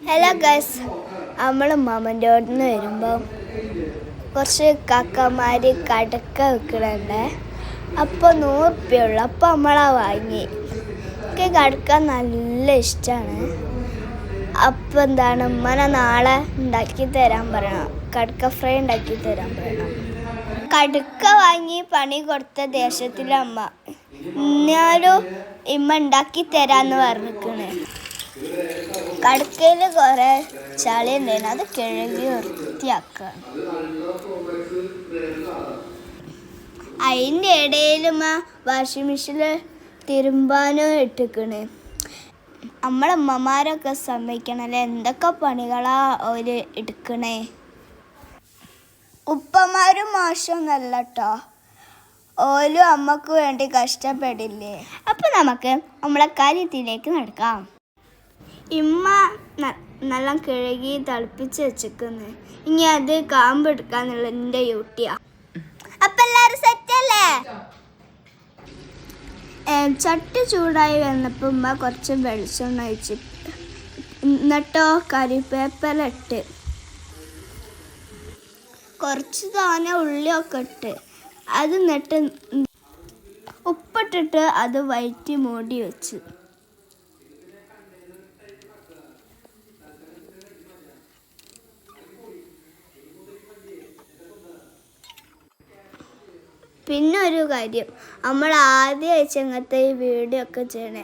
Hello guys, നമ്മൾ മാമൻ്റെ അവിടെ നിന്ന് വരുമ്പോൾ കുറച്ച് കാക്കമാർ കടക്ക വെക്കണുണ്ട്. അപ്പോൾ 100 ഉറുപ്പ്യയുള്ളൂ. അപ്പോൾ നമ്മളാ വാങ്ങി. എനിക്ക് കടക്ക നല്ല ഇഷ്ടമാണ്. അപ്പോൾ ഉമ്മനെ നാളെ ഉണ്ടാക്കി തരാൻ പറയണം. കടക്ക ഫ്രൈ ഉണ്ടാക്കി തരാൻ പറയണം. കടക്ക വാങ്ങി പണി കൊടുത്ത ദേശത്തിലെ അമ്മ എന്നാലും ഉണ്ടാക്കി തരാമെന്ന് പറഞ്ഞിരിക്കണേ. കടക്കയിൽ കുറേ ചളി ഉണ്ടായിരുന്നു, അത് കഴുകി വൃത്തിയാക്കുക. അതിൻ്റെ ഇടയിലും വാഷിംഗ് മെഷീനിൽ തിരുമ്പാനും ഇട്ടിക്കണ്. നമ്മളമ്മമാരൊക്കെ സമ്മതിക്കണല്ലേ, എന്തൊക്കെ പണികളാ അവർ എടുക്കണേ. ഉപ്പമാരും മോശമൊന്നല്ല കേട്ടോ, ഓലും അമ്മക്ക് വേണ്ടി കഷ്ടപ്പെടില്ലേ. അപ്പം നമുക്ക് നമ്മളെ കാര്യത്തിലേക്ക് നടക്കാം. ഇമ്മ നല്ല കഴുകി തിളപ്പിച്ച് വെച്ചിരിക്കുന്നു. ഇനി അത് കാമ്പെടുക്കാന്നുള്ള എൻ്റെ ഡ്യൂട്ടിയാ. അപ്പം എല്ലാവരും സെറ്റല്ലേ? ചട്ടി ചൂടായി വന്നപ്പോൾ ഉമ്മ കുറച്ച് വെളിച്ചെണ്ണ ഒഴിച്ച് എന്നിട്ടോ കറിവേപ്പിലിട്ട് കുറച്ച് തോനെ ഉള്ളിയൊക്കെ ഇട്ട് അത് എന്നിട്ട് ഉപ്പിട്ടിട്ട് അത് വയറ്റി മൂടി വെച്ച്. പിന്നെ ഒരു കാര്യം, നമ്മൾ ആദ്യം അയച്ചങ്ങനത്തെ ഈ വീഡിയോ ഒക്കെ ചെയ്യണേ,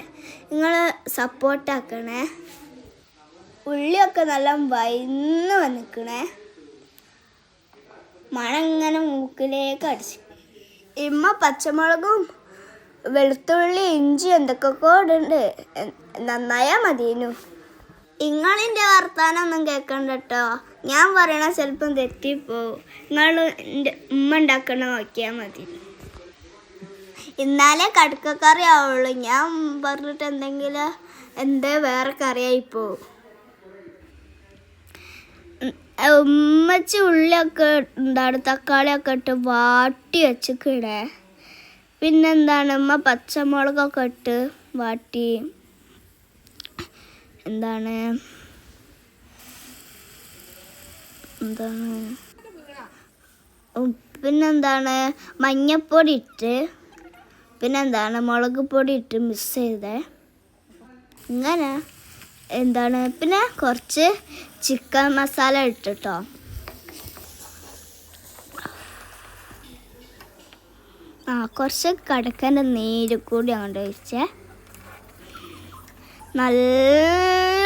നിങ്ങൾ സപ്പോർട്ടാക്കണേ. ഉള്ളിയൊക്കെ നല്ല വയന്ന് വന്നിക്കണേ, മണം ഇങ്ങനെ മൂക്കിലേക്ക് അടിച്ച്. ഇമ്മ പച്ചമുളകും വെളുത്തുള്ളി ഇഞ്ചി എന്തൊക്കെ ഇടുന്നുണ്ട്, നന്നായാൽ മതിയേനു. നിങ്ങളിൻ്റെ വർത്താനൊന്നും കേൾക്കണ്ട കേട്ടോ, ഞാൻ പറയണ ചിലപ്പം തെറ്റിപ്പോവും. നിങ്ങൾ എൻ്റെ ഉമ്മ ഉണ്ടാക്കണ നോക്കിയാൽ മതി. ഇന്നാലേ കടുക്കക്കറി ആവുള്ളൂ. ഞാൻ പറഞ്ഞിട്ട് എന്തെങ്കിലും വേറെ കറിയായിപ്പോവും. ഉമ്മച്ചി ഉള്ളിയൊക്കെ എന്താണ് തക്കാളിയൊക്കെ ഇട്ട് വാട്ടി വെച്ചിക്കണേ. ഉമ്മ പച്ചമുളകൊക്കെ ഇട്ട് വാട്ടി മഞ്ഞപ്പൊടി ഇട്ട് മുളക് പൊടി ഇട്ട് മിക്സ് ചെയ്തേ. ഇങ്ങനെ പിന്നെ കുറച്ച് ചിക്കൻ മസാല ഇട്ടിട്ടോ. കുറച്ച് കടക്കൻ്റെ നീര് കൂടി അങ്ങോട്ട് ഒഴിച്ചേ. നല്ല